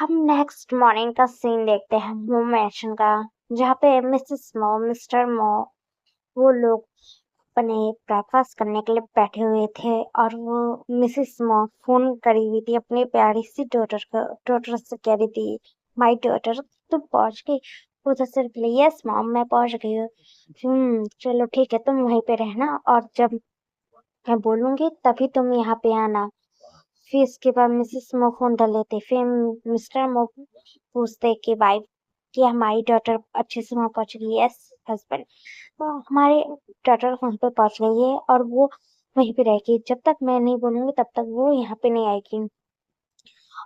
हम next morning का scene देखते हैं वो मैंशन का, जहाँ पे मिसेस मो, मिस्टर मो, वो लोग अपने ब्रेकफास्ट करने के लिए बैठे हुए थे और वो मिसेस मो फोन करी हुई थी अपनी प्यारी सी डॉटर से कह रही थी, माय डॉटर तुम पहुंच गई। उधर से रिप्लाई, यस मॉम मैं पहुंच गई हूँ। चलो ठीक है, तुम वहीं पे रहना और जब मैं बोलूंगी तभी तुम यहाँ पे आना। फिर इसके बाद मिसेस मो फोन कर लेते, फिर मिस्टर मो पूछते कि वाइफ कि हमारी डॉटर अच्छे से वहां पहुंच गई। यस हस्बैंड, तो हमारी डॉटर वहां पे पहुंच गई है और वो वहीं पे रहेगी, जब तक मैं नहीं बोलूंगी तब तक वो यहाँ पे नहीं आएगी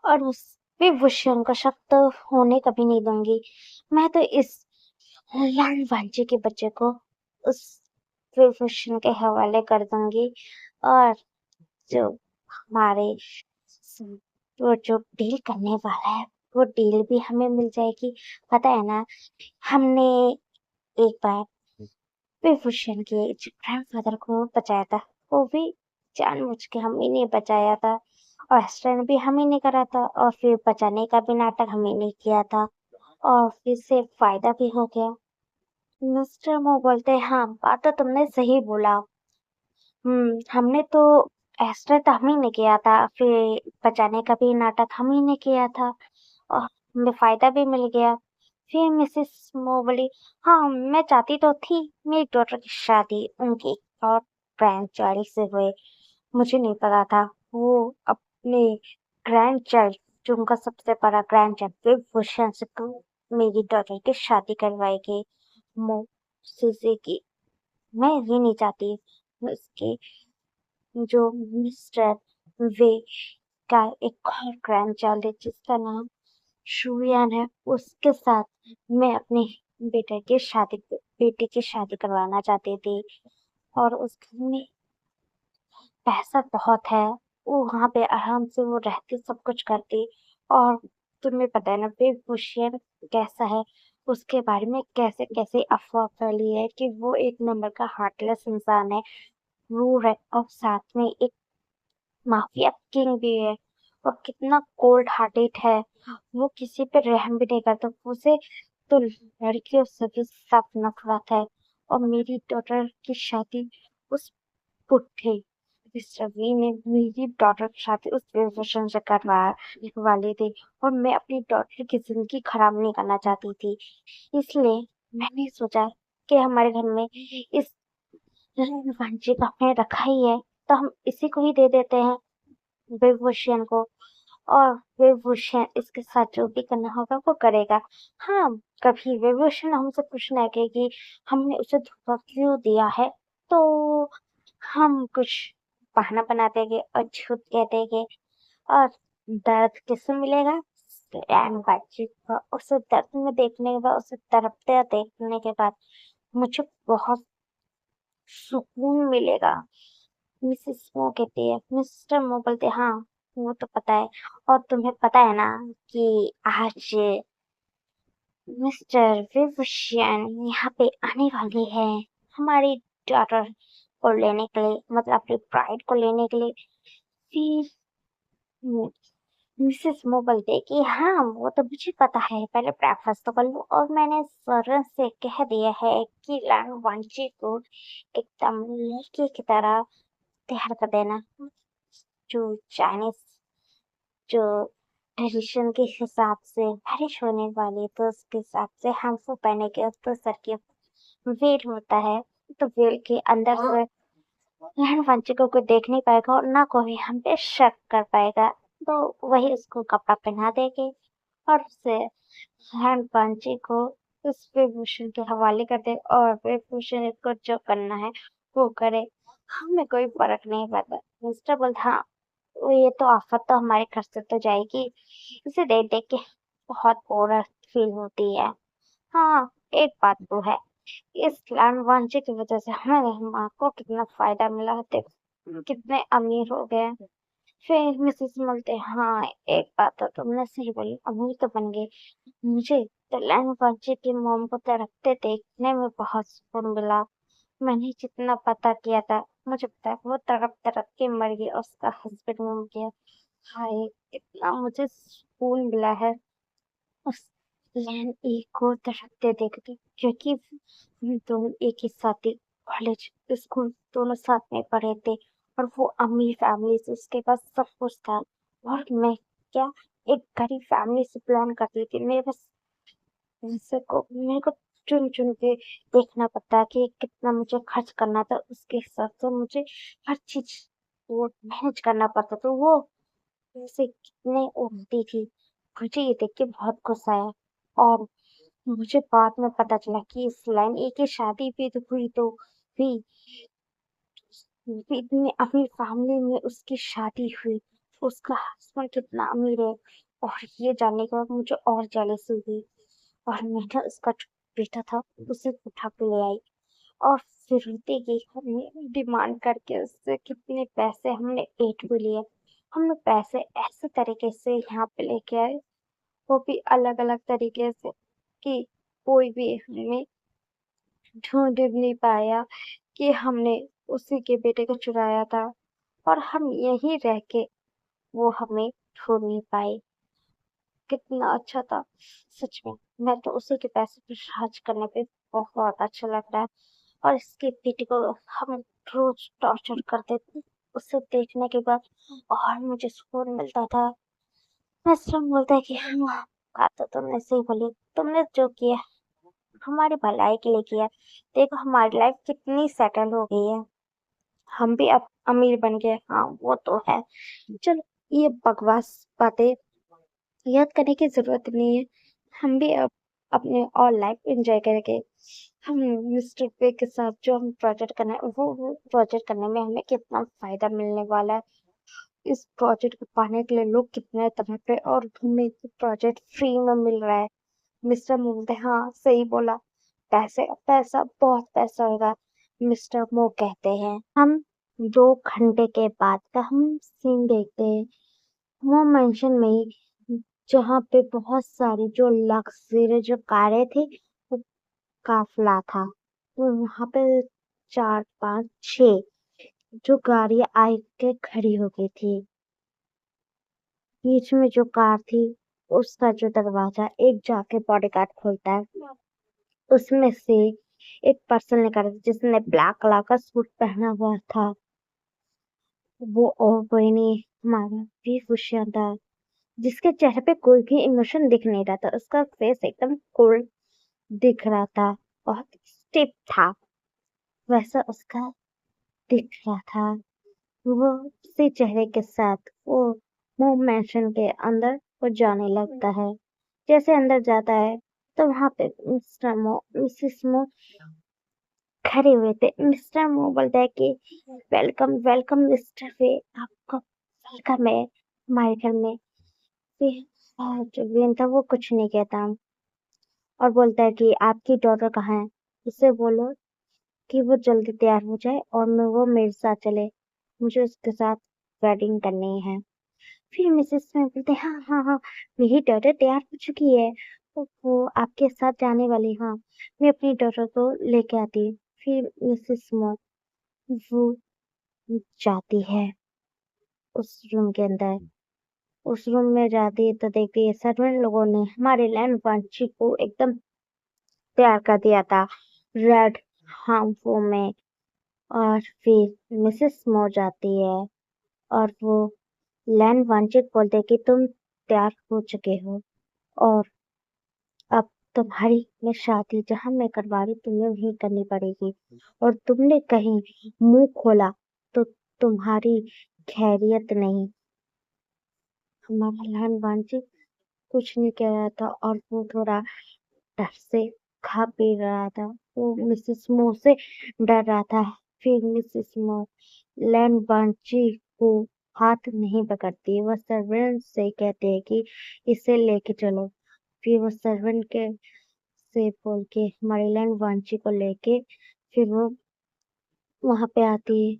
और उस पे विषयों का शक तो होने कभी नहीं दूंगी। मैं तो इस लाल वांचे के बच्चे को उस विभूषण के हवाले कर दूंगी और जो हमारे वो जो डील करने वाला है वो डील भी हमें मिल जाएगी। पता है ना, हमने एक बार विभूषण के ग्रैंडफादर को बचाया था, वो भी जानबूझ के हम ही ने बचाया था और एक्सीडेंट भी हम ही ने करा था और फिर बचाने का भी नाटक हम ही ने किया था और फिर से फायदा भी हो गया। मिस्टर मो बोलते, हाँ बात तो तुमने सही बोला। हमने तो एक्सीडेंट हम ही ने किया था, फिर बचाने का भी नाटक हम ही ने किया था और हमें फायदा भी मिल गया। फिर मिसेस मो बोली, हाँ मैं चाहती तो थी मेरी डॉटर की शादी उनकी और ग्रैंड चाइल्ड से हुए। मुझे नहीं पता था वो अपने ग्रैंड चाइल्ड, जो उनका सबसे बड़ा ग्रैंड चाइल्ड विभूषण से तो मेरी डॉटर की शादी करवाएगी। मो सीसी की मैं ये नहीं चाहती उसके जो मिस्टर वे का एक और ग्रैंड चाइल्ड है जिसका नाम शुयान है, उसके साथ मैं अपने बेटे की शादी करवाना चाहती थी और उस घर में पैसा बहुत है, वो वहाँ पे आराम से वो रहती सब कुछ करती। और तुम्हें पता है ना वेबभूषण कैसा है, उसके बारे में कैसे कैसे अफवाह फैली है कि वो एक नंबर का हार्टलेस इंसान है, क्रूर है और साथ में एक माफिया किंग भी है और कितना कोल्ड हार्टेड है। वो किसी पे रहम भी नहीं करता, उसे तो लड़कियों से भी सख्त नफरत है। और मेरी डॉटर की शादी उस पुट्ठे मिस्टर वी ने मेरी डॉटर की शादी उस विभूषण से करवा वाली थी और मैं अपनी डॉटर की जिंदगी खराब नहीं करना चाहती थी। इसलिए मैंने सोचा कि हमारे घर में इस वांची का हमने रखा ही है, तो हम इसी को ही दे देते हैं विभूषण को और विभूषण इसके साथ जो भी करना होगा वो करेगा। हाँ, कभी विभूषण हमसे पूछना है कि हमने उसे धोखा क्यों दिया है, तो हम कुछ बहाना बना देंगे और झूठ कह देंगे और दर्द किसे मिलेगा, एंड बातचीत को उसे दर्द में देखने के बाद, उसे तड़पते देखने के बाद मुझे बहुत सुकून मिलेगा। मिसेस मो कहती है, मिस्टर मो बोलते, हाँ वो तो पता है। और तुम्हें पता है ना कि आज मिस्टर विभूषण यहाँ पे आने वाली है हमारी डॉटर को लेने के लिए, मतलब अपनी ब्राइड को लेने के लिए। फिर मिसेस मो बोलते कि हाँ वो तो मुझे पता है, पहले ब्रेकफास्ट तो कर लूं और मैंने सर से कह दिया है कि वांची को एकदम लड़के की तरह तैयार कर देना, जो चाइनीज जो ट्रेडिशन के हिसाब से बारिश होने वाली तो उसके हिसाब से हमको पहने के तो सर के वेल होता है, तो वेल के अंदर से वांची को कोई देख नहीं पाएगा और ना कोई हम पे शक कर पाएगा, तो वही उसको कपड़ा पहना देंगे और उसे वांची को उस विभूषण के हवाले कर दे और विभूषण को जो करना है वो करे, हमें कोई फर्क नहीं पड़ता। मिस्टर बोलता, हाँ वो ये तो आफत तो हमारे घर से तो जाएगी, इसे देख देख के बहुत बोर फील होती है। हाँ, एक बात तो है, इस लैंड वांचे की वजह से हमें माँ को कितना फायदा मिला, देखो कितने अमीर हो गए। फिर मिसेस बोलते, हाँ एक बात तो तुमने सही बोली, अमीर तो बन गए। मुझे तो लैंड वांचे की मोम को तड़पते देखने में बहुत सुकून मिला। मैंने जितना पता किया था, मुझे पता है वो तड़प तड़प के मर गई और उसका हस्बैंड मर गया। हाय, कितना मुझे सुकून मिला है उस लाइन एक को दर्शाते देख के, क्योंकि हम दोनों एक ही साथ थे, कॉलेज स्कूल दोनों साथ में पढ़े थे। और वो अमीर फैमिली से, उसके पास सब कुछ था, और मैं क्या, एक गरीब फैमिली से बिलोंग करती थी। मेरे बस पैसे को मेरे को चुन चुन के देखना पड़ता है कि कितना मुझे खर्च करना था, उसके हिसाब से मुझे हर चीज वो मैनेज करना पड़ता। तो वो पैसे कितने उड़ती थी, मुझे ये देख के बहुत गुस्सा आया। और मुझे बाद में पता चला कि इस लाइन ए की शादी भी तो हुई, तो हुई इतनी अपनी फैमिली में उसकी शादी हुई, उसका हस्बैंड कितना अमीर है। और ये जानने के बाद मुझे और जेलसी हुई, और मैंने उसका जो बेटा था उसे उठा के ले आई। और फिर देखिए हमने डिमांड करके उससे कितने पैसे हमने ऐंठ भी लिए। हमने पैसे ऐसे तरीके से यहाँ पे लेके आए, वो भी अलग अलग तरीके से, कि कोई भी हमें ढूंढ नहीं पाया कि हमने उसी के बेटे को चुराया था। और हम यहीं रह के वो हमें ढूंढ नहीं पाए। कितना अच्छा था, सच में। मैं तो उसी के पैसे पे राज करने पे बहुत अच्छा लग रहा है। और इसके बेटे को हम रोज टॉर्चर करते थे, उसे देखने के बाद और मुझे सुकून मिलता था। मिस्टर बोलता है कि हाँ, बात तो तुमने सही बोली, तुमने जो किया हमारी भलाई के लिए किया। देखो हमारी लाइफ कितनी सेटल हो गई है, हम भी अब अमीर बन गए। हाँ वो तो है। चलो, ये बकवास बातें याद करने की जरूरत नहीं है। हम भी अब अपने और लाइफ एंजॉय करेंगे। हम मिस्टर पे के साथ जो हम प्रोजेक्ट करना है, वो प्रोजेक्ट करने में हमें कितना फायदा मिलने वाला है। इस प्रोजेक्ट को पाने के लिए लोग कितने तरह पे, और हमें प्रोजेक्ट फ्री में मिल रहा है। मिस्टर बोलते हैं, हाँ सही बोला, पैसे पैसा बहुत पैसा होगा। मिस्टर मो कहते हैं। हम 2 घंटे के बाद का हम सीन देखते हैं, वो मेंशन में ही, जहाँ पे बहुत सारी जो लग्जरी जो कारें थी, वो काफिला था। तो वहां पे 4 5 6 जो गाड़ियां आई के खड़ी हो गई थी। बीच में जो कार थी, उसका जो दरवाजा एक जाके बॉडीगार्ड खोलता है, उसमें से एक पर्सन निकला जिसने ब्लैक कलर का सूट पहना हुआ था। वो और कोई नहीं, हमारा भी था, जिसके चेहरे पे कोई भी इमोशन दिख नहीं रहा था। उसका फेस एकदम कोल्ड दिख रहा था, बहुत स्टिफ था, वैसा उसका दिख रहा था। वो उसी चेहरे के साथ वो मूव मेंशन के अंदर वो जाने लगता है। जैसे अंदर जाता है, तो वहां पे मिस्टर मो मिसिस मो खड़े हुए थे। मिस्टर मो बोलता है कि वेलकम वेलकम मिस्टर वे, आपका वेलकम है हमारे घर में। फिर जो विन था वो कुछ नहीं कहता, और बोलता है कि आपकी डॉटर कहाँ है, उससे बोलो कि वो जल्दी तैयार हो जाए और वो मेरे साथ चले, मुझे उसके साथ वेडिंग करनी है। फिर मिसेस में बोलते हैं, हाँ हाँ हाँ, मेरी डॉटर तैयार हो चुकी है, तो वो आपके साथ जाने वाली। हाँ, मैं अपनी डॉटर को लेके आती। फिर मिसेस मो वो जाती है उस रूम के अंदर। उस रूम में जाती है तो देखती है सर्वेंट लोगों ने हमारे लैंड वांची को एकदम तैयार कर दिया था रेड हार्मफुल में। और फिर मिसेस मो जाती है, और वो लैंड वांचित बोलते कि तुम तैयार हो चुके हो, और अब तुम्हारी मैं शादी जहां मैं करवा रही तुम्हें वहीं करनी पड़ेगी। और तुमने कहीं मुंह खोला तो तुम्हारी खैरियत नहीं। हमारा लैंड वांचित कुछ नहीं कह रहा था, और वो थोड़ा डर से खा पी रहा था। वो मिसेस मो से डर रहा था। फिर मिसेस मो लैंड बांची को हाथ नहीं पकड़ती, वह सर्वेंट से कहते हैं कि इसे लेके चलो। फिर वो सर्वेंट के से बोल के हमारी लैंड बांची को लेके फिर वो वहां पे आती है।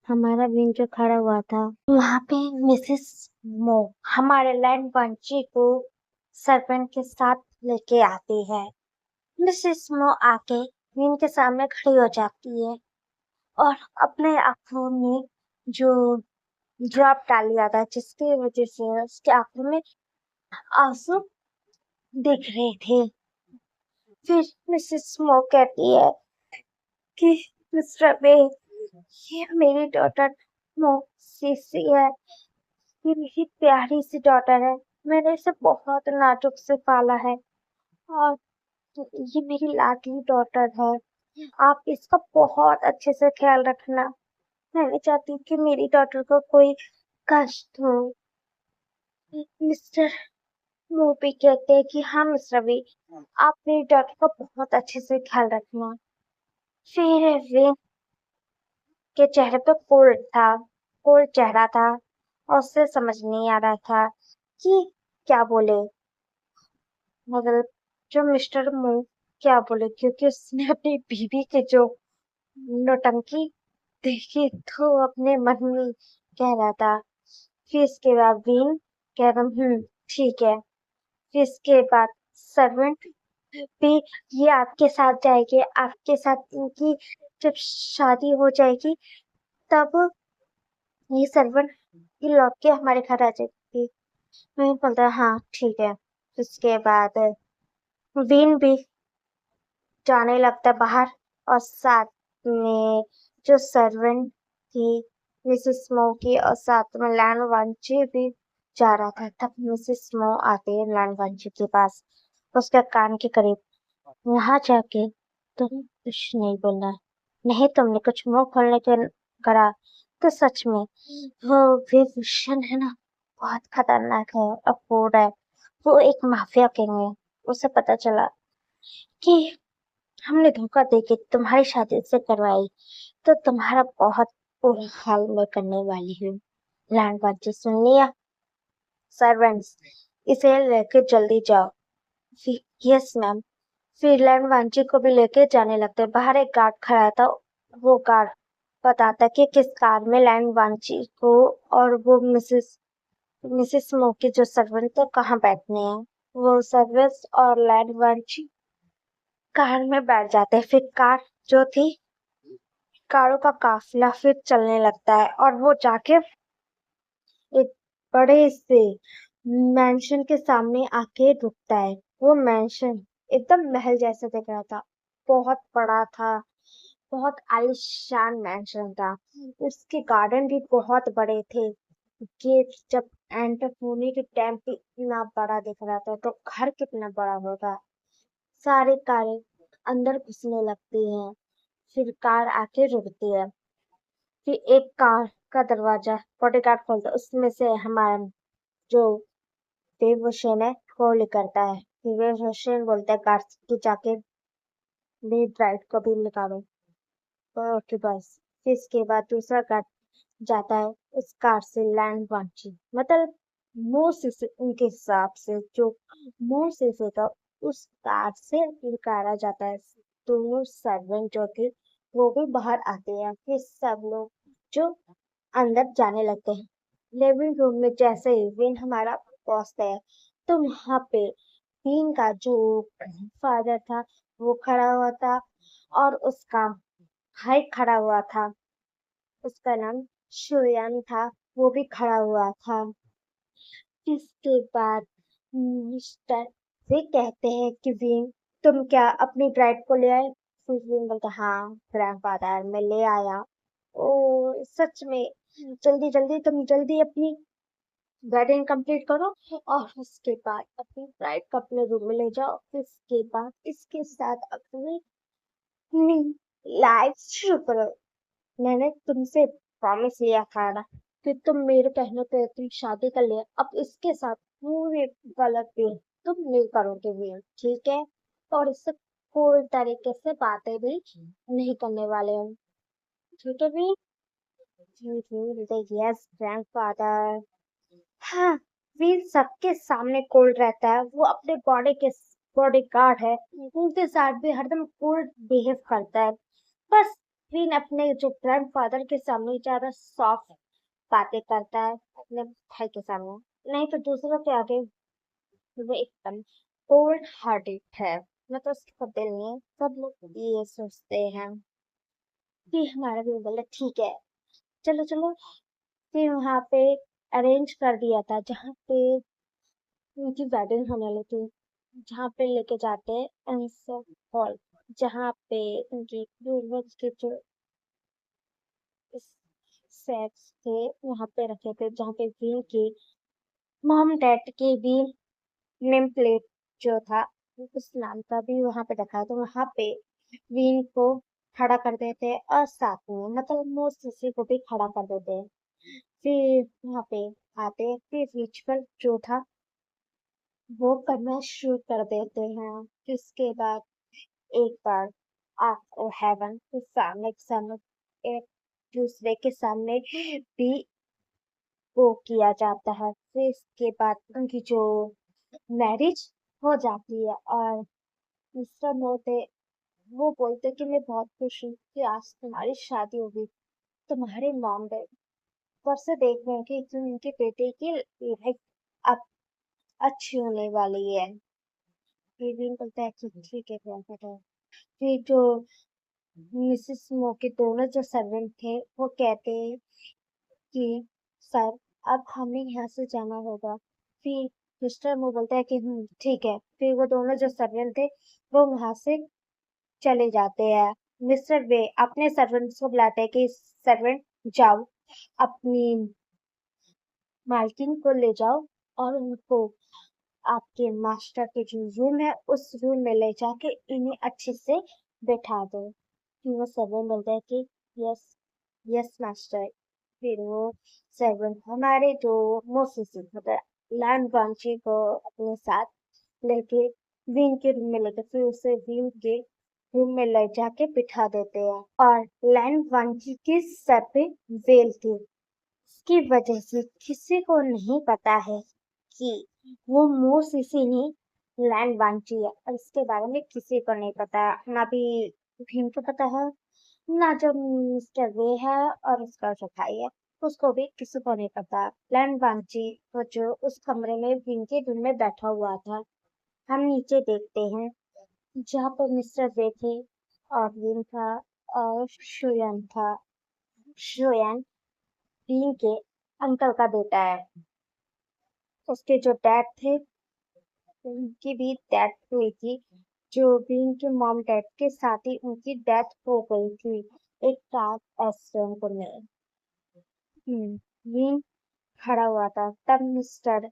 हमारा विन जो खड़ा हुआ था वहां पे, मिसेस मो हमारे लैंड बांची को सर्वेंट के साथ लेके आती है। मिसेस मो आके विन के सामने खड़ी हो जाती है, और अपने आंखों में जो ड्रॉप डाल दिया था, जिसकी वजह से उसकी आंखों में आंसू दिख रहे थे। फिर मिसेस स्मो कहती है कि मिस्टर बे, ये मेरी डॉटर मोसिसी है, ये मेरी प्यारी सी डॉटर है, मैंने इसे बहुत नाजुक से पाला है और ये मेरी लाडली डॉटर है, आप इसका बहुत अच्छे से ख्याल रखना। मैं नहीं चाहती कि मेरी डॉटर को कोई कष्ट हो। मिस्टर मोपी कहते हैं कि हाँ मिस्टर बी, आप मेरी डॉटर का बहुत अच्छे से ख्याल रखना। फिर वे के चेहरे पे कोल्ड चेहरा था और उसे समझ नहीं आ रहा था कि क्या बोले, मगर जो मिस्टर मू क्या बोले, क्योंकि उसने अपनी बीवी के जो नौटंकी देखी तो अपने मन में कह रहा था। फिर इसके बाद बीन कह रहा ठीक है। फिर इसके बाद सर्वेंट भी ये आपके साथ जाएगी, आपके साथ इनकी जब शादी हो जाएगी तब ये सर्वेंट ये लौट के हमारे घर आ जाएगी। मैं बोलता हाँ ठीक है। उसके बाद विन भी जाने लगता है बाहर और साथ में जो सर्वेंट थी मिसेस स्मो की और साथ में लैंड वांची भी जा रहा था। तब मिसेस स्मो आती है लैंड वांची के पास, उसके कान के करीब, वहां जाके तुम कुछ नहीं बोलना, नहीं तुमने कुछ मुंह खोलने के करा तो सच में वो विभूषण है ना, बहुत खतरनाक है और क्रूर है। वो एक माफिया किंग है। उसे पता चला कि हमने धोखा देके तुम्हारी शादी से करवाई तो तुम्हारा बहुत बुरा हाल मैं करने वाली हूँ। लैंड बाजी सुन लिया। सर्वेंट्स इसे लेके जल्दी जाओ। Yes ma'am. फिर लैंड वांची को भी लेके जाने लगते। बाहर एक गार्ड खड़ा था, वो गार्ड बताता कि किस कार में लैंड वांची को और वो मिसेस स्मो के जो सर्वेंट थे कहाँ बैठने हैं। वो सर्वेंट्स और लैंड वांची कार में बैठ जाते हैं। फिर कार जो थी, कारों का काफिला फिर चलने लगता है और वो जाके एक बड़े से मैंशन के सामने आके रुकता है। वो मैंशन एकदम महल जैसा दिख रहा था, बहुत बड़ा था, बहुत आलीशान मैंशन था। उसके गार्डन भी बहुत बड़े थे। गेट जब एंटर होने के टाइम पे इतना बड़ा दिख रहा था तो घर कितना बड़ा होगा। सारी कारें अंदर घुसने लगती हैं। फिर कार आके रुकती है। फिर एक कार का दरवाजा बॉडीगार्ड खोलता है, उसमें से हमारा जो देवभूषण है वो निकलता है। फिर देवभूषण बोलता है गार्ड की जाके मेरी ब्राइड को भी निकालो। ओके बस। फिर इसके बाद दूसरा गार्ड जाता है उस कार से लैंड वांची, मतलब मोर से उनके हिसाब से जो मोर से था उस कार से निकाला जाता है। दोनों सर्वेंट जो थे वो भी बाहर आते हैं। फिर सब लोग जो अंदर जाने लगते हैं। लिविंग रूम में जैसे ही विन हमारा पहुंचता है तो वहां पे विन का जो फादर था वो खड़ा हुआ था और उसका भाई खड़ा हुआ था, उसका नाम शुयान था, वो भी खड़ा हुआ था। इसके बाद मिस्टर वे कहते हैं कि विन तुम क्या अपनी ब्राइड को ले आए। फिर विन बोलता हाँ ग्रैंडफादर मैं ले आया। ओ सच में, जल्दी जल्दी तुम जल्दी अपनी वेडिंग कंप्लीट करो और उसके बाद अपनी ब्राइड को अपने रूम में ले जाओ। फिर इसके बाद इसके साथ अपनी लाइफ शुरू करो। मैंने तुमसे प्रॉमिस लिया था ना कि तुम मेरे कहने पे तुम शादी कर ले, अब इसके साथ पूरे गलत भी तुम नहीं करोगे भी, ठीक है। और इससे कोई तरीके से बातें भी नहीं करने वाले हम, ठीक है भी। Yes grandfather. हाँ, वीर सबके सामने कोल्ड रहता है, वो अपने बॉडी गार्ड है, उनके साथ भी हरदम कोल्ड बिहेव करता है। बस विन अपने जो ग्रैंडफादर के सामने ज्यादा सॉफ्ट बातें करता है अपने भाई के सामने, नहीं तो दूसरों के आगे वो एकदम कोल्ड हार्टेड है। मतलब उसका दिल नहीं है। सब लोग ये सोचते हैं कि हमारा भी बोला ठीक है, चलो चलो। फिर वहाँ पे अरेंज कर दिया था जहाँ पे उनकी वेडिंग होने वाली थी, जहाँ पे लेके जाते हैं इस हॉल, जहाँ पे उनकी पूर्वज के जो सेक्स थे वहाँ पे रखे थे, जहाँ पे विन की मॉम डैड की भी नेम प्लेट जो था उस नाम का भी वहाँ पे रखा, तो वहाँ पे विन को खड़ा कर देते और साथ में मतलब मोस्ट किसी को भी खड़ा कर देते। फिर वहाँ पे आते फिर रिचुअल जो था वो करना शुरू कर देते हैं। फिर उसके बाद एक बार आफ्टर हेवन तो सामने के सामने एक दूसरे के सामने भी वो किया जाता है। फिर इसके बाद उनकी जो मैरिज हो जाती है और मिस्टर मोटे वो बोलते कि मैं बहुत खुश हूँ कि आज तुम्हारी शादी होगी, तुम्हारे मॉम डैड पर से देख रहे हैं कि उनके बेटे की लाइफ अब अच्छी होने वाली है। फिर भी बोलता है कि ठीक है ग्रैंडफादर। फिर जो मिसेस मो के दोनों जो सर्वेंट थे वो कहते हैं कि सर अब हमें यहाँ से जाना होगा। फिर मिस्टर मो बोलता है कि ठीक है। फिर वो दोनों जो सर्वेंट थे वो वहां से चले जाते हैं। मिस्टर वे अपने सर्वेंट्स को बुलाते हैं कि सर्वेंट जाओ अपनी मालकिन को ले जाओ और उनको आपके मास्टर के जो रूम है उस रूम में ले जाके इन्हें अच्छे से बैठा दो। फिर वो सर्वेंट बोलता है कि यस यस मास्टर। फिर वो सर्वेंट हमारे जो मोसेस मतलब लैंड वांची को अपने साथ लेके विन के रूम में लेके फिर उसे विन के रूम में ले जाके बिठा देते हैं और लैंड वांची के सर पे वेल थी। इसकी वजह से किसी को नहीं पता है कि वो मोसिसी ही लैंड वांची है और इसके बारे में किसी को नहीं पता, ना भी भीम को पता है, ना जो मिस्टर वे है और उसका जो भाई है उसको भी किसी को नहीं पता। लैंड वांची तो जो उस कमरे में भीम के रूम में बैठा हुआ था। हम नीचे देखते हैं जहाँ पर मिस्टर वे थे और विन था और शुयन था। शुयन विन के अंकल का बेटा है। उसके जो डैड थे उनकी भी डेथ हुई थी, जो भी उनके मॉम डैड के साथ ही उनकी डेथ हो गई थी एक कार एक्सीडेंट में। विन खड़ा हुआ था तब मिस्टर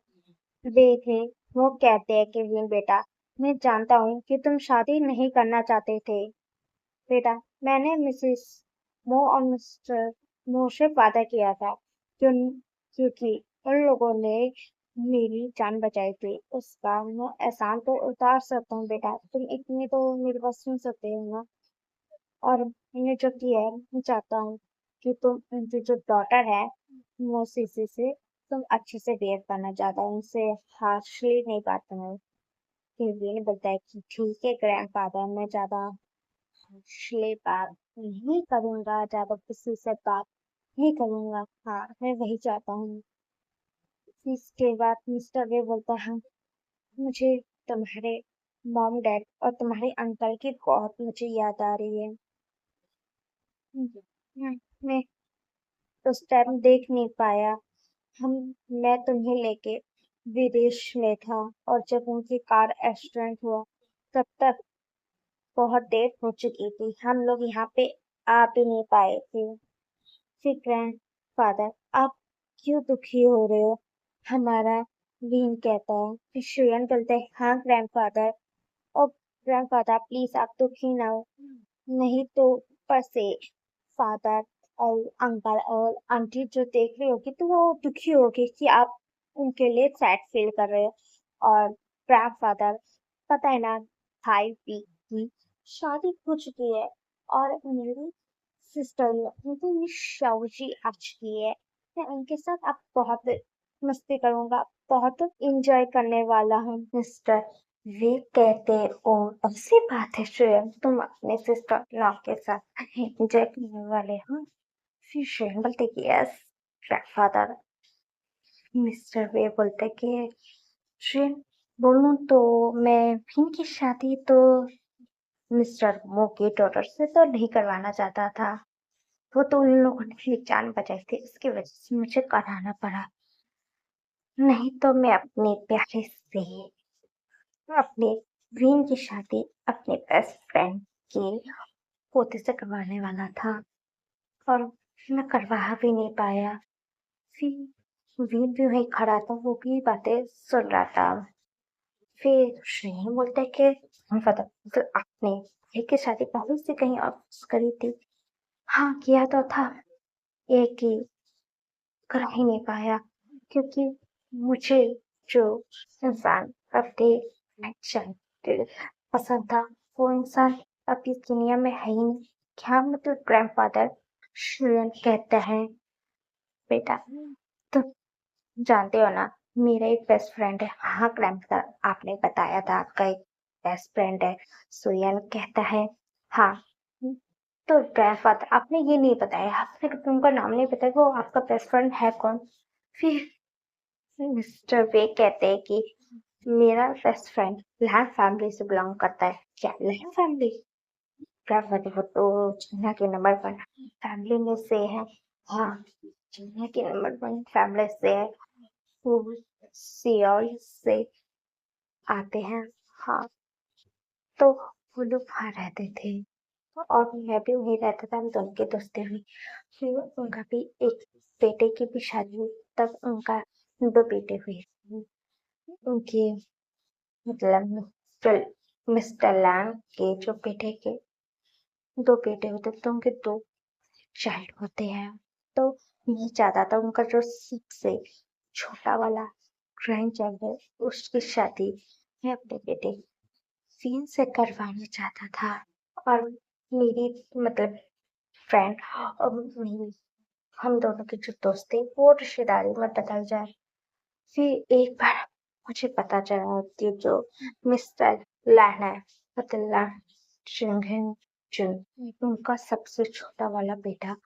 वे थे। वो कहते हैं कि विन बेटा मैं जानता हूँ कि तुम शादी नहीं करना चाहते थे बेटा, मैंने मिसेस मो और मिस्टर मो से वादा किया था क्योंकि उन लोगों ने मेरी जान बचाई थी, उसका मैं एहसान तो उतार सकता हूँ बेटा, तुम इतनी तो मेरी बात सुन सकते हो ना। और मैंने जो किया है मैं चाहता हूँ कि तुम उनकी जो डॉटर है मोसिसी से तुम अच्छे से बिहेव करना चाहता हूँ, उनसे हार्शली नहीं बात करना। फिर भी नहीं बोलता है कि ठीक है ग्रैंडफादर मैं ज्यादा हार्शली बात नहीं करूंगा, ज्यादा किसी से बात नहीं करूंगा, हाँ मैं वही चाहता हूँ। इसके बाद मिस्टर वे बोलता है मुझे तुम्हारे मॉम डैड और तुम्हारे अंकल की बहुत मुझे याद आ रही है। मैं उस टाइम देख नहीं पाया। हम मैं तुम्हें लेके विदेश में था और जब उनकी कार एक्सीडेंट हुआ तब तक बहुत देर हो चुकी थी, हम लोग यहाँ पे आ भी नहीं पाए थे। फिर ग्रैंड फादर आप क्यों दुखी हो रहे हो, हमारा वीन कहता है। फिर शुयन बोलते हैं हाँ ग्रैंडफादर। और ग्रैंडफादर प्लीज आप दुखी ना हो, नहीं तो ऊपर से फादर और अंकल और आंटी जो देख रही होगी तो वो दुखी होगी कि आप उनके लिए सैड फील कर रहे हो। और ग्रैंडफादर पता है ना भाई भी की शादी हो चुकी है और मेरी सिस्टर उनकी शादी आ चुकी है, मैं उनके साथ अब बहुत मस्ती करूंगा, बहुत एंजॉय करने वाला हूँ। मिस्टर वे कहते ओ ऐसी बात है श्रेयन तुम अपने सिस्टर लॉ के साथ एंजॉय करने वाले हो। फिर श्रेयन बोलते कि यस ग्रैंडफादर। मिस्टर वे बोलते कि श्रेयन बोलूं तो मैं फिन की शादी तो मिस्टर मो की डॉटर से तो नहीं करवाना चाहता था, वो तो उन लोगों ने मेरी जान बचाई थी, इसकी वजह से मुझे कराना पड़ा। नहीं तो मैं अपने प्यारे से अपने वीन की शादी अपने बेस्ट फ्रेंड के पोते से करवाने वाला था और मैं करवा भी नहीं पाया। फिर वीन भी वहीं खड़ा था, वो भी बातें सुन रहा था। फिर श्रेया बोलता है कि पता फिर आपने भाई की शादी पहले से कहीं और करी थी? हाँ किया तो था, एक ही कर ही नहीं पाया क्योंकि मुझे जो इंसान अपने नेचर पसंद था वो इंसान अब इस दुनिया में है ही नहीं। क्या मतलब ग्रैंडफादर श्रेयन कहता है, बेटा तो जानते हो ना मेरा एक बेस्ट फ्रेंड है। हाँ ग्रैंडफादर, आपने बताया था आपका एक बेस्ट फ्रेंड है। सुयन कहता है हाँ। तो ग्रैंडफादर आपने ये नहीं बताया, आपने उनका नाम नहीं बताया, वो आपका बेस्ट फ्रेंड है कौन? फिर मिस्टर वे कहते हैं कि मेरा बेस्ट फ्रेंड लैंड फैमिली से बिलोंग करता है। क्या लैंड फैमिली? ग्रैंडफादर वो तो चाइना के नंबर 1 फैमिली में से है। हाँ चाइना के नंबर 1 फैमिली से है, वो सियोल से आते हैं। हाँ तो वो लोग वहाँ रहते थे और मैं भी वहीं रहता था, हम दोनों की दोस्ती हुई। फिर उनका भी एक बेटे की भी शादी हुई, तब उनका 2 बेटे हुए। उनके मतलब मिस्टर लैंग के जो बेटे के 2 बेटे होते तो उनके 2 चाइल्ड होते हैं। तो मैं चाहता था उनका जो सबसे छोटा वाला ग्रैंड चाइल्ड है उसकी शादी मैं अपने बेटे फिन से करवाना चाहता था। और मेरी मतलब फ्रेंड और मेरी हम दोनों की जो दोस्ती वो रिश्तेदारी में बदल जाए। फिर एक बार मुझे पता चला कि जो मिस्टर लैन है मतलब लैन चिंगेन जुन, उनका सबसे छोटा वाला बेटा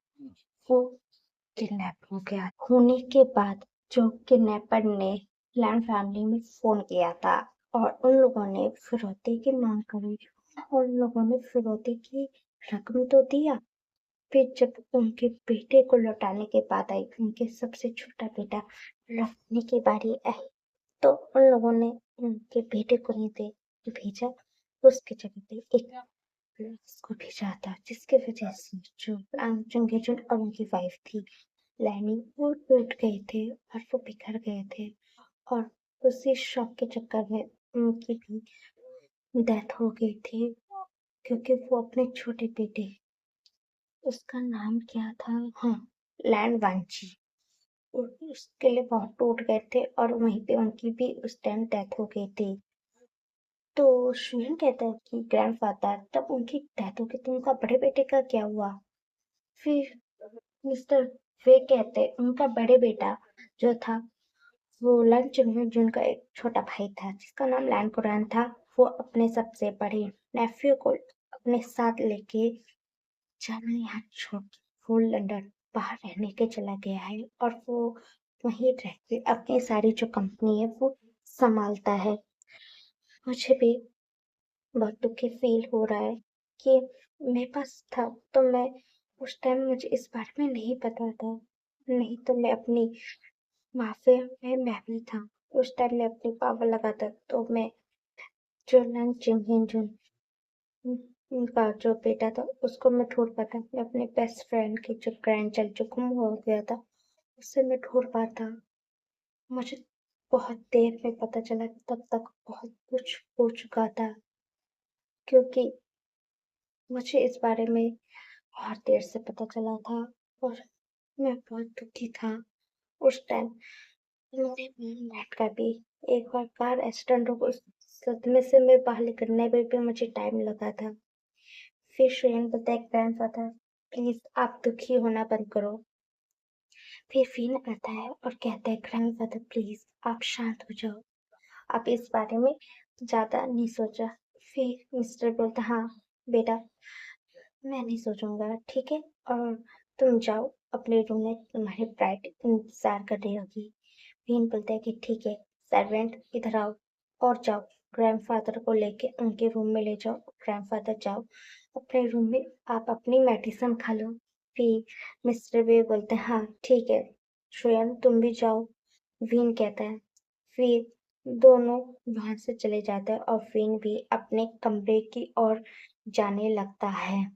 वो किडनैप हो गया। होने के बाद जो किडनैपर ने लैंड फैमिली में फोन किया था और उन लोगों ने फिरौती की मांग करी। उन लोगों ने फिरौती की रकम तो दिया। फिर जब उनके बेटे को लौटाने की बात आई, उनके सबसे छोटा बेटा लौटने की बारी आई, तो उन लोगों ने उनके बेटे को नहीं दे भेजा, उसकी जगह पे एक लड़की को भेजा था, जिसकी वजह से जो चंगेजन और उनकी वाइफ थी लैनी वो टूट गए थे और वो बिखर गए थे। और उसी शौक के चक्कर में उनकी भी डेथ हो गई थी क्योंकि वो अपने छोटे बेटे, उसका नाम क्या था, हाँ लैंड वांची, उसके लिए बहुत टूट गए थे और वहीं पे उनकी भी उस टाइम डेथ हो गई थी। तो शुयन कहता है कि ग्रैंडफादर तब उनकी डेथ हो गई तो उनका बड़े बेटे का क्या हुआ? फिर मिस्टर वे कहते उनका बड़े बेटा जो था वो लन चुनमुन जिनका एक छोटा भाई था जिसका नाम लैन कुरान था, वो अपने सबसे बड़े नेफ्यू को अपने साथ लेके जर्मनी यहाँ छोड़ के वो लंदन बाहर रहने के चला गया है और वो वहीं रह के अपनी सारी जो कंपनी है वो संभालता है। मुझे भी बहुत दुखी फील हो रहा है कि मेरे पास था तो मैं उस टाइम मुझे इस बारे में नहीं पता था, नहीं तो मैं अपनी माफिया में मैं भी था। उस टाइम मैं अपनी पावर लगाता तो मैं जो नन चिंग जुन उनका जो बेटा था उसको मैं ढूंढ पाता, मैं अपने बेस्ट फ्रेंड की जो ग्रैंड चाइल्ड जो गुम हो गया था उससे मैं ढूंढ पाता। मुझे बहुत देर में पता चला, तब तक बहुत कुछ हो चुका था क्योंकि मुझे इस बारे में बहुत देर से पता चला था और मैं बहुत दुखी था। उस टाइम मेरे नेट का भी एक बार कार एक्सीडेंट हो गया, उस सदमे से मैं बाहर निकलने में भी मुझे टाइम लगा था। फिर शेन बताया ग्रैंडफादर प्लीज आप दुखी होना बंद करो। फिर फिन आता है और कहता है ग्रैंडफादर प्लीज आप शांत हो जाओ, आप इस बारे में ज्यादा नहीं सोचा। फिर मिस्टर बोलता हाँ बेटा मैं नहीं सोचूंगा, ठीक है, और तुम जाओ अपने रूम में, तुम्हारी ब्राइड इंतजार कर रही होगी। भीन बोलता है कि ठीक है सर्वेंट इधर आओ और जाओ ग्रैंडफादर को लेके उनके रूम में ले जाओ। ग्रैंडफादर जाओ अपने रूम में, आप अपनी मेडिसिन खा लो। फिर मिस्टर बे बोलते हैं हाँ ठीक है श्रेयन तुम भी जाओ। विन कहता है। फिर दोनों वहां से चले जाते हैं और विन भी अपने कमरे की ओर जाने लगता है।